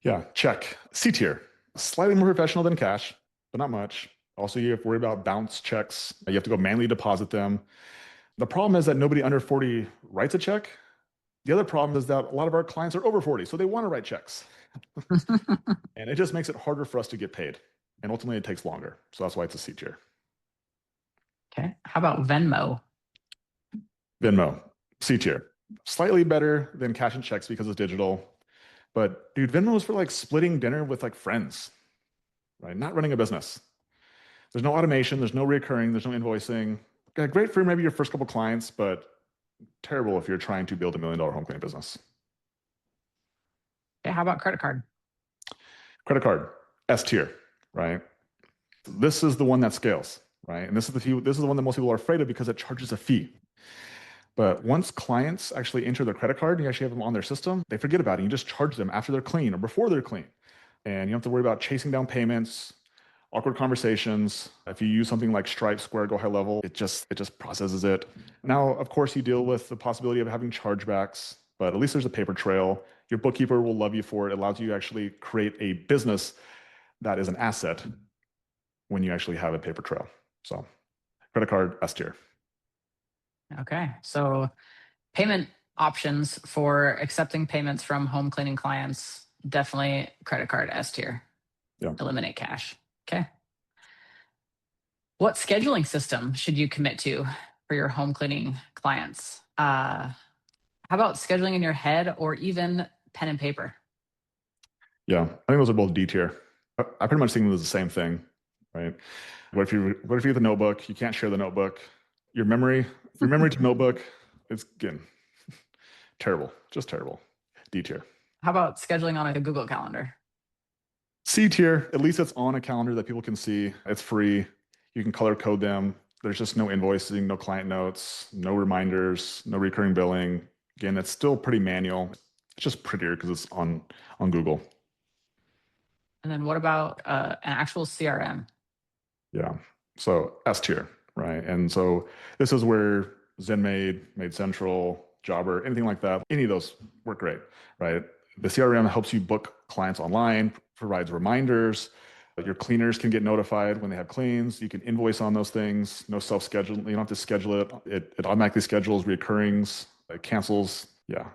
Yeah, check. C tier. Slightly more professional than cash, but not much. Also, you have to worry about bounce checks. You have to go manually deposit them. The problem is that nobody under 40 writes a check. The other problem is that a lot of our clients are over 40, so they want to write checks. And it just makes it harder for us to get paid. And ultimately, it takes longer. So that's why it's a C tier. Okay, how about Venmo? Venmo, C tier. Slightly better than cash and checks because it's digital. But dude, Venmo is for like splitting dinner with like friends, right? Not running a business. There's no automation, there's no recurring, there's no invoicing. Yeah, great for maybe your first couple clients, but terrible if you're trying to build $1 million home cleaning business. Okay, how about credit card? Credit card, S tier, right? This is the one that scales, right? And this is the one that most people are afraid of because it charges a fee. But once clients actually enter their credit card and you actually have them on their system, they forget about it. You just charge them after they're clean or before they're clean. And you don't have to worry about chasing down payments, awkward conversations. If you use something like Stripe, Square, Go High Level, it just processes it. Now, of course, you deal with the possibility of having chargebacks, but at least there's a paper trail. Your bookkeeper will love you for it. It allows you to actually create a business that is an asset when you actually have a paper trail. So credit card, S tier. Okay. So payment options for accepting payments from home cleaning clients, definitely credit card S tier. Yeah. Eliminate cash. Okay. What scheduling system should you commit to for your home cleaning clients? How about scheduling in your head or even pen and paper? Yeah. I think those are both D tier. I pretty much think of them as the same thing, right? What if you have the notebook? You can't share the notebook. Your memory to notebook, it's again terrible, just terrible. D tier. How about scheduling on a Google Calendar? C tier, at least it's on a calendar that people can see. It's free. You can color code them. There's just no invoicing, no client notes, no reminders, no recurring billing. Again, it's still pretty manual. It's just prettier because it's on Google. And then what about an actual CRM? Yeah. So S tier, right? And so this is where ZenMaid, Made Central, Jobber, anything like that, any of those work great, right? The CRM helps you book clients online, provides reminders. Your cleaners can get notified when they have cleans. You can invoice on those things. No self-schedule. You don't have to schedule it. It automatically schedules reoccurrings. It cancels. Yeah,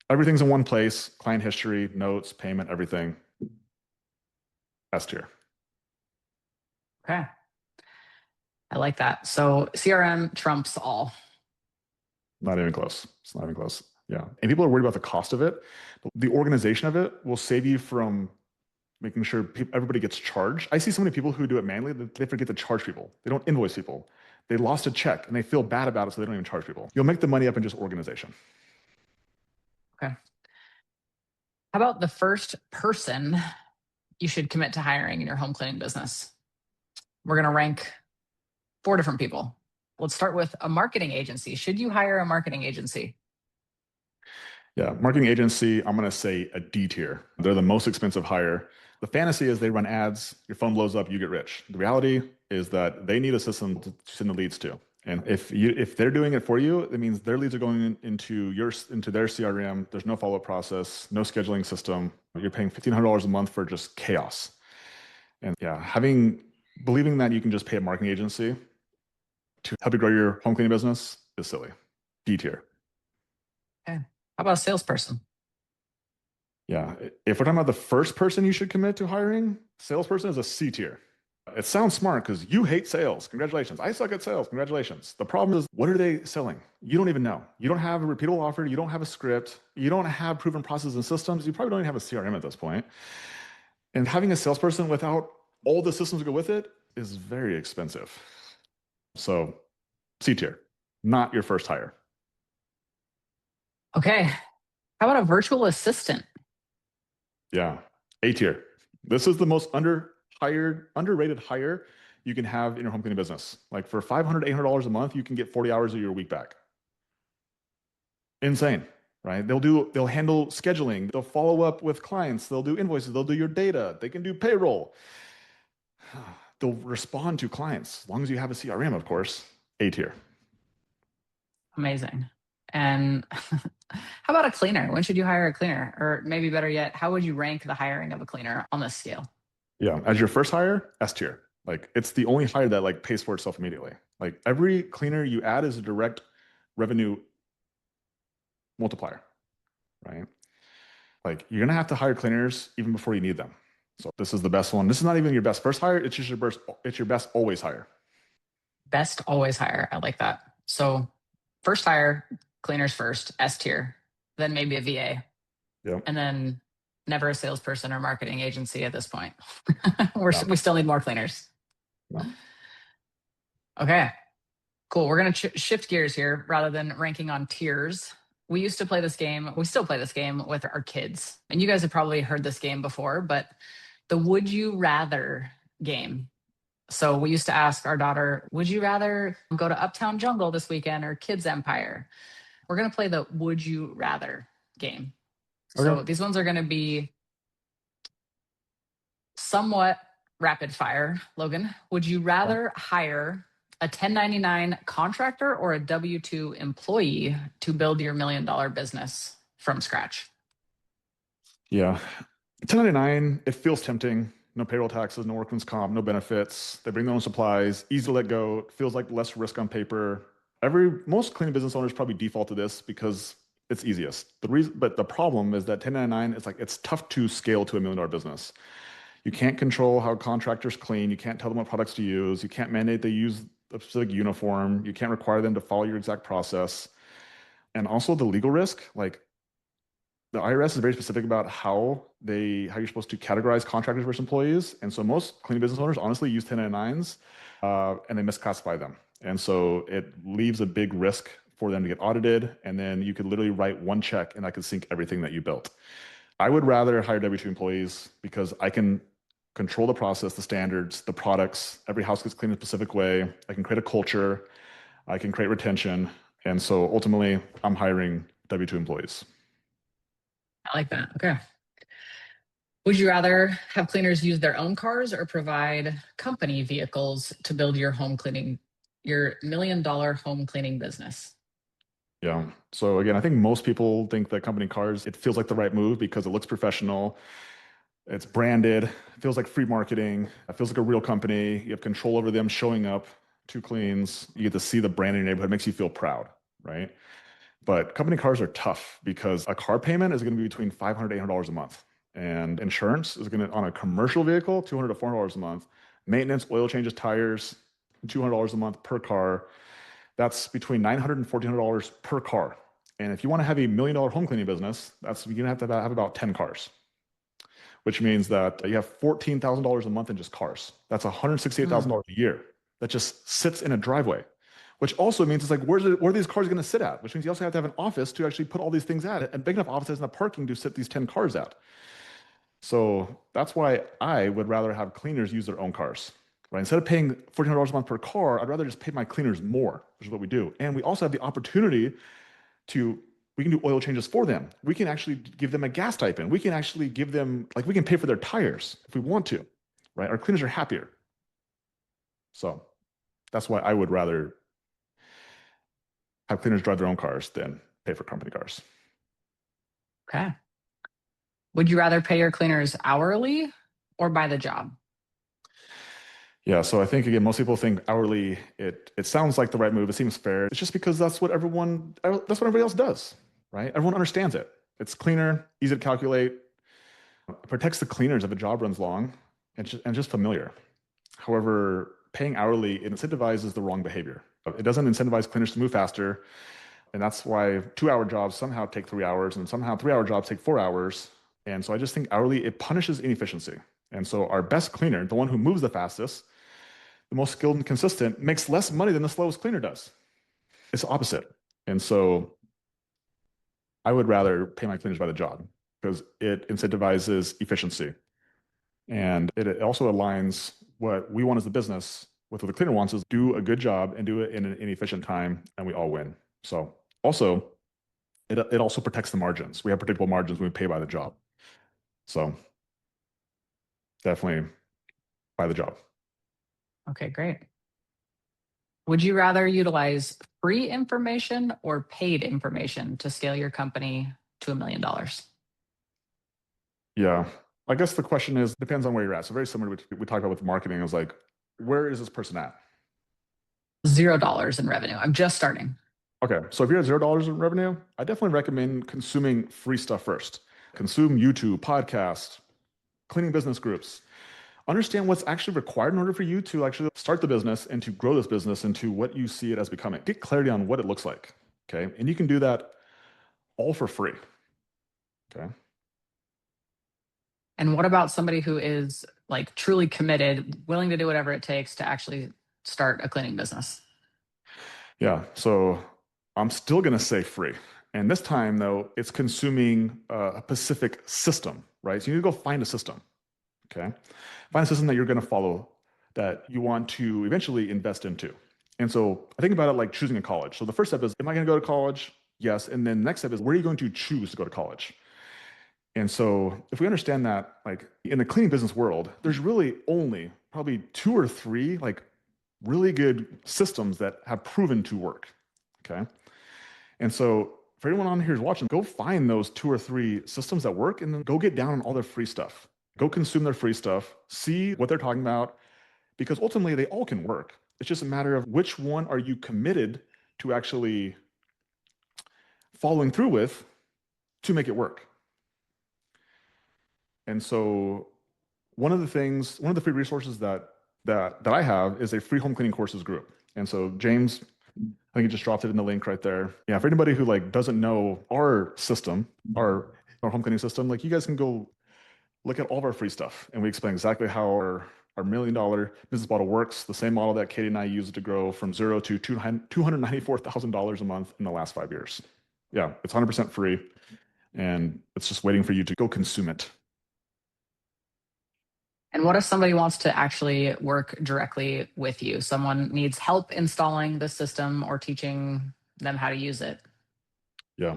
everything's in one place. Client history, notes, payment, everything. S tier. Okay. I like that. So CRM trumps all. Not even close. It's not even close. Yeah. And people are worried about the cost of it. But the organization of it will save you from making sure everybody gets charged. I see so many people who do it manually that they forget to charge people. They don't invoice people. They lost a check and they feel bad about it, so they don't even charge people. You'll make the money up in just organization. Okay. How about the first person you should commit to hiring in your home cleaning business? We're going to rank 4 different people. Let's start with a marketing agency. Should you hire a marketing agency? Yeah, marketing agency, I'm going to say a D tier. They're the most expensive hire. The fantasy is they run ads, your phone blows up, you get rich. The reality is that they need a system to send the leads to. And if they're doing it for you, it means their leads are going into their CRM. There's no follow-up process, no scheduling system. You're paying $1,500 a month for just chaos. And yeah, believing that you can just pay a marketing agency to help you grow your home cleaning business is silly. D tier. Okay. How about a salesperson? Yeah. If we're talking about the first person you should commit to hiring, salesperson is a C tier. It sounds smart because you hate sales. Congratulations. I suck at sales. Congratulations. The problem is, what are they selling? You don't even know. You don't have a repeatable offer. You don't have a script. You don't have proven processes and systems. You probably don't even have a CRM at this point. And having a salesperson without all the systems that go with it is very expensive. So C tier, not your first hire. Okay. How about a virtual assistant? Yeah. A tier. This is the most underrated hire you can have in your home cleaning business. Like for $500, $800 a month, you can get 40 hours of your week back. Insane, right? They'll handle scheduling. They'll follow up with clients. They'll do invoices. They'll do your data. They can do payroll. They'll respond to clients as long as you have a CRM, of course. A tier. Amazing. And how about a cleaner? When should you hire a cleaner? Or maybe better yet, how would you rank the hiring of a cleaner on this scale? Yeah. As your first hire, S tier. Like it's the only hire that like pays for itself immediately. Like every cleaner you add is a direct revenue multiplier, right? Like you're gonna have to hire cleaners even before you need them. So this is the best one. This is not even your best first hire. It's just your best always hire. Best always hire. I like that. So first hire, cleaners first, S tier, then maybe a VA, Yep. and then never a salesperson or marketing agency at this point. Yeah. We still need more cleaners. Yeah. Okay, cool. We're going to shift gears here rather than ranking on tiers. We used to play this game. We still play this game with our kids. And you guys have probably heard this game before, but the would you rather game. So we used to ask our daughter, would you rather go to Uptown Jungle this weekend or Kids Empire? We're going to play the would you rather game. Okay. So these ones are going to be somewhat rapid fire. Logan, would you rather hire a 1099 contractor or a W 2 employee to build your $1 million business from scratch? Yeah. 1099, it feels tempting. No payroll taxes, no workman's comp, no benefits. They bring their own supplies, easy to let go. It feels like less risk on paper. Most cleaning business owners probably default to this because it's easiest. But the problem is that 1099 is like it's tough to scale to $1 million business. You can't control how contractors clean. You can't tell them what products to use. You can't mandate they use a specific uniform. You can't require them to follow your exact process. And also the legal risk, like the IRS is very specific about how you're supposed to categorize contractors versus employees. And so most cleaning business owners honestly use 1099s and they misclassify them. And so it leaves a big risk for them to get audited. And then you could literally write one check and I could sink everything that you built. I would rather hire W-2 employees because I can control the process, the standards, the products. Every house gets cleaned a specific way. I can create a culture. I can create retention. And so ultimately, I'm hiring W-2 employees. I like that. Okay. Would you rather have cleaners use their own cars or provide company vehicles to build your $1 million home cleaning business? Yeah. So again, I think most people think that company cars, it feels like the right move because it looks professional. It's branded. It feels like free marketing. It feels like a real company. You have control over them showing up to cleans. You get to see the brand in your neighborhood. It makes you feel proud, right? But company cars are tough because a car payment is going to be between $500 to $800 a month. And insurance is going to, on a commercial vehicle, $200 to $400 a month. Maintenance, oil changes, tires, $200 a month per car. That's between $900 and $1,400 per car. And if you want to have a $1 million home cleaning business, you're going to have about 10 cars, which means that you have $14,000 a month in just cars. That's Hmm. $168,000 a year that just sits in a driveway, which also means it's like, where are these cars going to sit at? Which means you also have to have an office to actually put all these things at, and big enough offices in the parking to sit these 10 cars at. So that's why I would rather have cleaners use their own cars, right? Instead of paying $1,400 a month per car, I'd rather just pay my cleaners more, which is what we do. And we also have the opportunity to we can do oil changes for them. We can actually give them a gas stipend. We can actually give them like we can pay for their tires if we want to, right? Our cleaners are happier. So that's why I would rather have cleaners drive their own cars than pay for company cars. Okay. Would you rather pay your cleaners hourly or by the job? Yeah, so I think again, most people think hourly. It sounds like the right move. It seems fair. It's just because that's what everybody else does, right? Everyone understands it. It's cleaner, easy to calculate. It protects the cleaners if a job runs long, and just familiar. However, paying hourly, it incentivizes the wrong behavior. It doesn't incentivize cleaners to move faster. And that's why 2 hour jobs somehow take 3 hours and somehow 3 hour jobs take 4 hours. And so I just think hourly, it punishes inefficiency. And so our best cleaner, the one who moves the fastest, the most skilled and consistent, makes less money than the slowest cleaner does. It's the opposite. And so I would rather pay my cleaners by the job because it incentivizes efficiency. And it also aligns what we want as the business with what the cleaner wants is do a good job and do it in an efficient time, and we all win. So also, it also protects the margins. We have predictable margins when we pay by the job. So definitely by the job. Okay, great. Would you rather utilize free information or paid information to scale your company to $1 million? Yeah. I guess the question is depends on where you're at. So very similar to what we talked about with marketing is like, where is this person at? $0 in revenue. I'm just starting. Okay, so if you're at $0 in revenue, I definitely recommend consuming free stuff first. Consume YouTube, podcast, cleaning business groups. Understand what's actually required in order for you to actually start the business and to grow this business into what you see it as becoming. Get clarity on what it looks like. Okay, and you can do that all for free. Okay. And what about somebody who is like truly committed, willing to do whatever it takes to actually start a cleaning business? Yeah, so I'm still going to say free. And this time, though, it's consuming a specific system, right? So you need to go find a system. Okay. Find a system that you're going to follow that you want to eventually invest into. And so I think about it like choosing a college. So the first step is, am I going to go to college? Yes. And then the next step is, where are you going to choose to go to college? And so if we understand that, like in the cleaning business world, there's really only probably two or three like really good systems that have proven to work. Okay. And so for anyone on here who's watching, go find those two or three systems that work and then go get down on all their free stuff. Go consume their free stuff, see what they're talking about, because ultimately they all can work. It's just a matter of which one are you committed to actually following through with to make it work. And so one of the free resources that I have is a free home cleaning courses group. And so James, I think he just dropped it in the link right there. Yeah, for anybody who like doesn't know our system, our home cleaning system, like you guys can go look at all of our free stuff, and we explain exactly how our $1 million business model works. The same model that Katie and I used to grow from zero to $294,000 a month in the last 5 years. Yeah, it's 100% free, and it's just waiting for you to go consume it. And what if somebody wants to actually work directly with you? Someone needs help installing the system or teaching them how to use it. Yeah.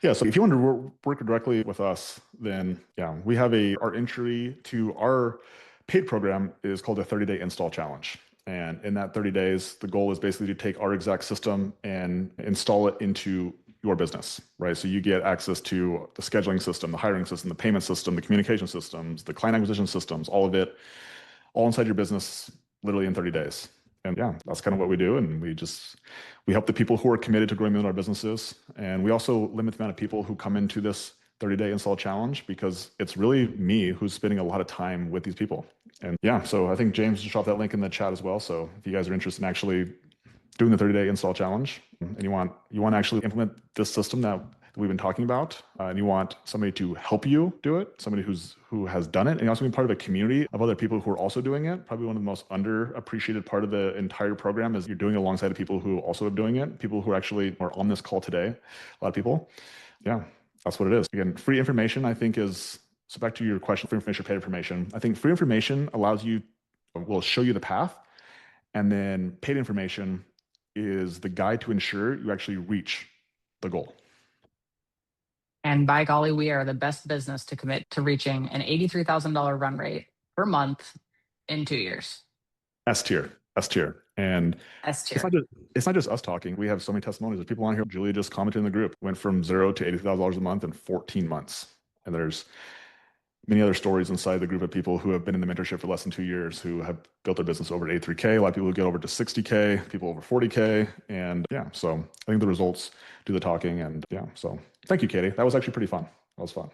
Yeah. So if you want to work directly with us, then yeah, we have our entry to our paid program is called a 30-day install challenge. And in that 30 days, the goal is basically to take our exact system and install it into your business, right? So you get access to the scheduling system, the hiring system, the payment system, the communication systems, the client acquisition systems, all of it, all inside your business, literally in 30 days. And yeah, that's kind of what we do. And we help the people who are committed to growing our businesses. And we also limit the amount of people who come into this 30-day install challenge because it's really me who's spending a lot of time with these people. And yeah, so I think James just dropped that link in the chat as well. So if you guys are interested in actually doing the 30-day install challenge and you want to actually implement this system that we've been talking about, and you want somebody to help you do it, somebody who has done it, and you also be part of a community of other people who are also doing it. Probably one of the most underappreciated part of the entire program is you're doing it alongside of people who also are doing it, people who actually are on this call today, a lot of people. Yeah, that's what it is. Again, free information, I think is, so back to your question, free information or paid information. I think free information will show you the path, and then paid information is the guide to ensure you actually reach the goal. And by golly, we are the best business to commit to reaching an $83,000 run rate per month in 2 years. S tier, S tier. And S it's not tier. just it's not just us talking. We have so many testimonies. There's people on here. Julia just commented in the group, went from zero to $80,000 a month in 14 months. And there's many other stories inside the group of people who have been in the mentorship for less than 2 years who have built their business over to 83K. A lot of people who get over to 60K, people over 40K. And yeah, so I think the results do the talking. And yeah, so thank you, Katie. That was actually pretty fun. That was fun.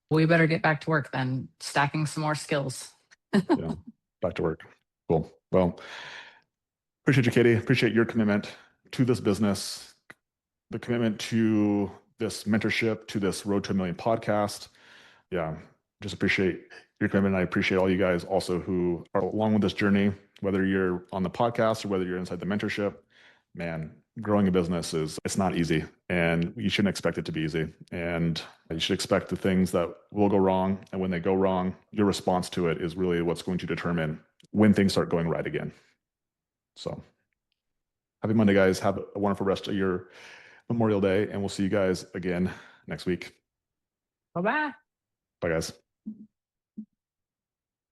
We better get back to work then, stacking some more skills. Yeah, back to work. Cool. Well, appreciate you, Katie. Appreciate your commitment to this business, the commitment to this mentorship, to this Road to a Million podcast. Yeah, just appreciate your commitment. I appreciate all you guys also who are along with this journey, whether you're on the podcast or whether you're inside the mentorship. Man, growing a business it's not easy, and you shouldn't expect it to be easy. And you should expect the things that will go wrong, and when they go wrong, your response to it is really what's going to determine when things start going right again. So happy Monday, guys. Have a wonderful rest of your Memorial Day, and we'll see you guys again next week. Bye bye. Bye, guys.